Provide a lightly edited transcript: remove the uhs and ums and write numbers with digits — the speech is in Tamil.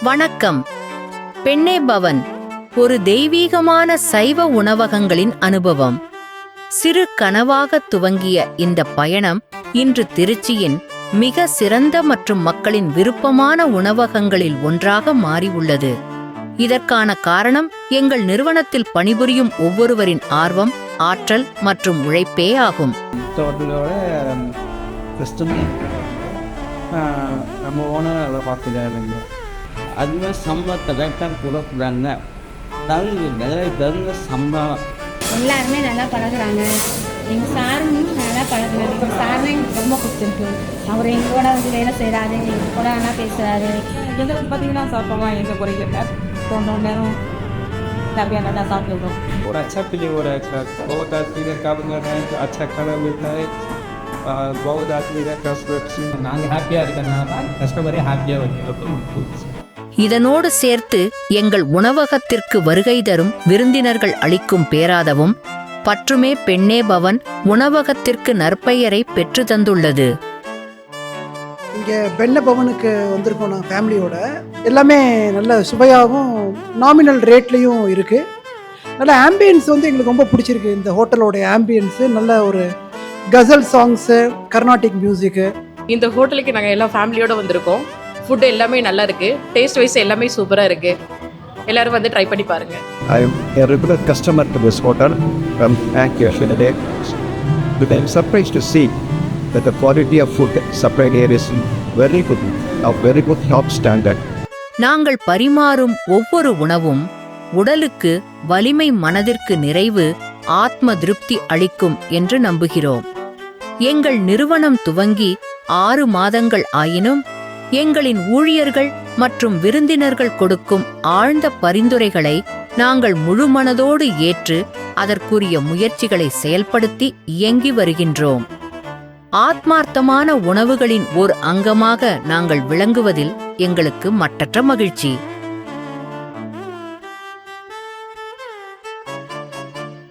வணக்கம். பெண்ணே பவன் ஒரு தெய்வீகமான சைவ உணவகங்களின் அனுபவம். சிறு கனவாக துவங்கிய இந்த பயணம் இன்று திருச்சியின் மிக சிறந்த மற்றும் மக்களின் விருப்பமான உணவகங்களில் ஒன்றாக மாறியுள்ளது. இதற்கான காரணம் எங்கள் நிறுவனத்தில் பணிபுரியும் ஒவ்வொருவரின் ஆர்வம், ஆற்றல் மற்றும் உழைப்பே ஆகும். நம்ம ஓனர் பார்த்துக்காருங்க. அதுவே சம்பளத்தை கரெக்டாக கொடுக்குறாங்க. நிறைய தருங்க சம்பளம். எல்லாருமே நல்லா பழகுறாங்க. எங்கள் சாரும் நல்லா பழகுறாரு. எங்கள் சாருமே எனக்கு ரொம்ப பிடிச்சிருக்கு. அவர் எங்கள் கூட வந்து வேலை செய்கிறாரு, எங்கள் கூட நல்லா பேசுகிறாரு. எங்களுக்கு பார்த்தீங்கன்னா சாப்பிடலாம், எந்த குறைகள் தோன்ற நேரம் நிறையா நல்லா சாப்பிடுவோம். और अच्छा पीने हो रहा है, बहुत आदमी का बन रहा है, अच्छा खाना मिलता है, बहुत आदमी का कस्टमर நாங்கள் ஹாப்பியாக இருக்கிறதுனால தான் கஸ்டமரே ஹாப்பியாக வைக்கிறோம். இதனோடு சேர்த்து எங்கள் உணவகத்திற்கு வருகை தரும் விருந்தினர்கள் அளிக்கும் பேராதவும் பற்றுமே பெண்ணே பவன் உணவகத்திற்கு நற்பெயரை பெற்று தந்துள்ளது. இங்கே பெண்ணே பவனுக்கு வந்திருக்கோம். நான் ஃபேமிலியோட எல்லாமே நல்ல சுவையாகவும் நாமினல் ரேட்லேயும் இருக்குது. நல்ல ஆம்பியன்ஸ் வந்து எங்களுக்கு ரொம்ப பிடிச்சிருக்கு. இந்த ஹோட்டலோடைய ஆம்பியன்ஸு நல்ல ஒரு கசல் சாங்ஸு, கர்நாடிக் மியூசிக்கு. இந்த ஹோட்டலுக்கு நாங்கள் எல்லாம் ஃபேமிலியோடு வந்திருக்கோம். ஃபுட்டு எல்லாமே நல்லா இருக்குது. டேஸ்ட் வைஸ் எல்லாமே சூப்பராக இருக்குது. எல்லோரும் வந்து ட்ரை பண்ணி பாருங்கள். I am a regular customer to this hotel from back here today. I am surprised to see that the quality of food supplied here is very good, of very good top standard. நாங்கள் பரிமாறும் ஒவ்வொரு உணவும் உடலுக்கு வலிமை, மனதிற்கு நிறைவு, ஆத்ம திருப்தி அளிக்கும் என்று நம்புகிறோம். எங்கள் நிறுவனம் துவங்கி 6 மாதங்கள் ஆயினும் எங்களின் ஊழியர்கள் மற்றும் விருந்தினர்கள் கொடுக்கும் ஆழ்ந்த பரிந்துரைகளை நாங்கள் முழுமனதோடு ஏற்று அதற்குரிய முயற்சிகளை செயல்படுத்தி இயங்கி வருகின்றோம். ஆத்மார்த்தமான உணவுகளின் ஓர் அங்கமாக நாங்கள் விளங்குவதில் எங்களுக்கு மட்டற்ற மகிழ்ச்சி.